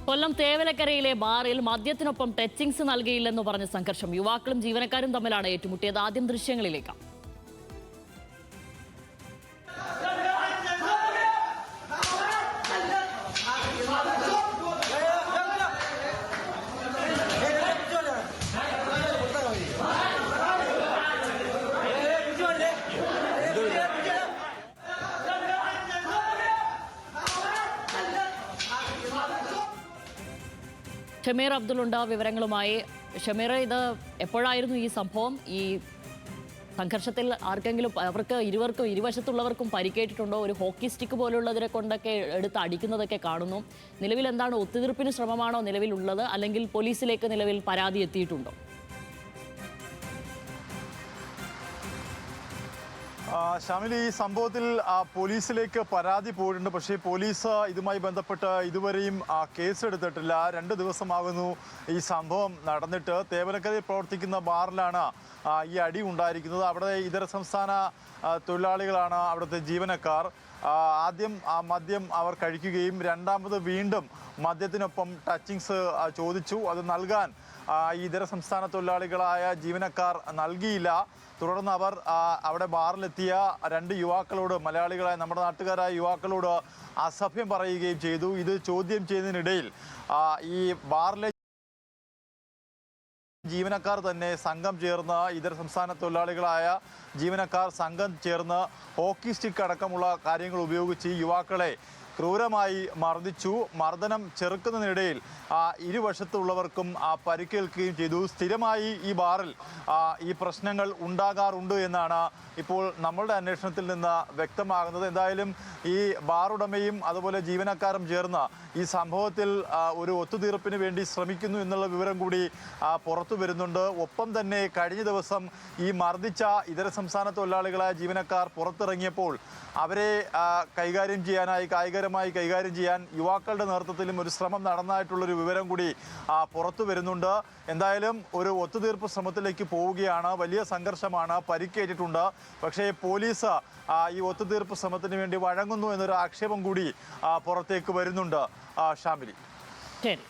കൊല്ലം തേവലക്കരയിലെ ബാറിൽ മദ്യത്തിനൊപ്പം ടച്ചിങ്സ് നൽകിയില്ലെന്ന് പറഞ്ഞ സംഘർഷം. യുവാക്കളും ജീവനക്കാരും തമ്മിലാണ് ഏറ്റുമുട്ടിയത്. ആദ്യം ദൃശ്യങ്ങളിലേക്ക്. ഷമീർ അബ്ദുളുണ്ട് വിവരങ്ങളുമായി. ഷമീർ, ഇത് എപ്പോഴായിരുന്നു ഈ സംഭവം? ഈ സംഘർഷത്തിൽ ആർക്കെങ്കിലും ഇരുവർക്കും ഇരുവശത്തുള്ളവർക്കും പരിക്കേറ്റിട്ടുണ്ടോ? ഒരു ഹോക്കി സ്റ്റിക്ക് പോലുള്ളതിനെ കൊണ്ടൊക്കെ എടുത്ത് അടിക്കുന്നതൊക്കെ കാണുന്നു. നിലവിൽ എന്താണ്, ഒത്തുതീർപ്പിന് ശ്രമമാണോ നിലവിലുള്ളത്, അല്ലെങ്കിൽ പോലീസിലേക്ക് നിലവിൽ പരാതി എത്തിയിട്ടുണ്ടോ? ഷാമിൽ, ഈ സംഭവത്തിൽ പോലീസിലേക്ക് പരാതി പോയിട്ടുണ്ട്. പക്ഷേ പോലീസ് ഇതുമായി ബന്ധപ്പെട്ട് ഇതുവരെയും കേസെടുത്തിട്ടില്ല. 2 ദിവസമാകുന്നു ഈ സംഭവം നടന്നിട്ട്. തേവലക്കരയിൽ പ്രവർത്തിക്കുന്ന ബാറിലാണ് ഈ അടി ഉണ്ടായിരിക്കുന്നത്. അവിടെ ഇതര സംസ്ഥാന തൊഴിലാളികളാണ് അവിടുത്തെ ജീവനക്കാർ. ആദ്യം മദ്യം അവർ കഴിക്കുകയും രണ്ടാമത് വീണ്ടും മദ്യത്തിനൊപ്പം ടച്ചിങ്സ് ചോദിച്ചു. അത് നൽകാൻ ഇതര സംസ്ഥാന തൊഴിലാളികളായ ജീവനക്കാർ നൽകിയില്ല. തുടർന്ന് അവർ അവിടെ ബാറിലെത്തിയ 2 യുവാക്കളോട്, മലയാളികളായ നമ്മുടെ നാട്ടുകാരായ യുവാക്കളോട് അസഭ്യം പറയുകയും ചെയ്തു. ഇത് ചോദ്യം ചെയ്യുന്നതിനിടയിൽ ഈ ബാറിലെ ജീവനക്കാർ തന്നെ സംഘം ചേർന്ന്, ഇതര സംസ്ഥാന തൊഴിലാളികളായ ജീവനക്കാർ സംഘം ചേർന്ന് ഹോക്കി സ്റ്റിക്ക് അടക്കമുള്ള കാര്യങ്ങൾ ഉപയോഗിച്ച് യുവാക്കളെ ക്രൂരമായി മർദ്ദിച്ചു. മർദ്ദനം ചെറുക്കുന്നതിനിടയിൽ ഇരുവശത്തുള്ളവർക്കും പരിക്കേൽക്കുകയും ചെയ്തു. സ്ഥിരമായി ഈ ബാറിൽ ഈ പ്രശ്നങ്ങൾ ഉണ്ടാകാറുണ്ട് എന്നാണ് ഇപ്പോൾ നമ്മളുടെ അന്വേഷണത്തിൽ നിന്ന് വ്യക്തമാകുന്നത്. എന്തായാലും ഈ ബാറുടമയും അതുപോലെ ജീവനക്കാരും ചേർന്ന് ഈ സംഭവത്തിൽ ഒരു ഒത്തുതീർപ്പിന് വേണ്ടി ശ്രമിക്കുന്നു എന്നുള്ള വിവരം കൂടി പുറത്തു വരുന്നുണ്ട്. ഒപ്പം തന്നെ കഴിഞ്ഞ ദിവസം ഈ മർദ്ദിച്ച ഇതര സംസ്ഥാന തൊഴിലാളികളായ ജീവനക്കാർ പുറത്തിറങ്ങിയപ്പോൾ അവരെ കൈകാര്യം ചെയ്യാൻ യുവാക്കളുടെ നേതൃത്വത്തിലും ഒരു ശ്രമം നടന്നതായിട്ടുള്ളൊരു വിവരം കൂടി പുറത്തു വരുന്നുണ്ട്. എന്തായാലും ഒരു ഒത്തുതീർപ്പ് ശ്രമത്തിലേക്ക് പോവുകയാണ്. വലിയ സംഘർഷമാണ്, പരിക്കേറ്റിട്ടുണ്ട്. പക്ഷേ പോലീസ് ഈ ഒത്തുതീർപ്പ് ശ്രമത്തിന് വേണ്ടി വഴങ്ങുന്നു എന്നൊരു ആക്ഷേപം കൂടി പുറത്തേക്ക് വരുന്നുണ്ട്. ഷാമിലി. ശരി.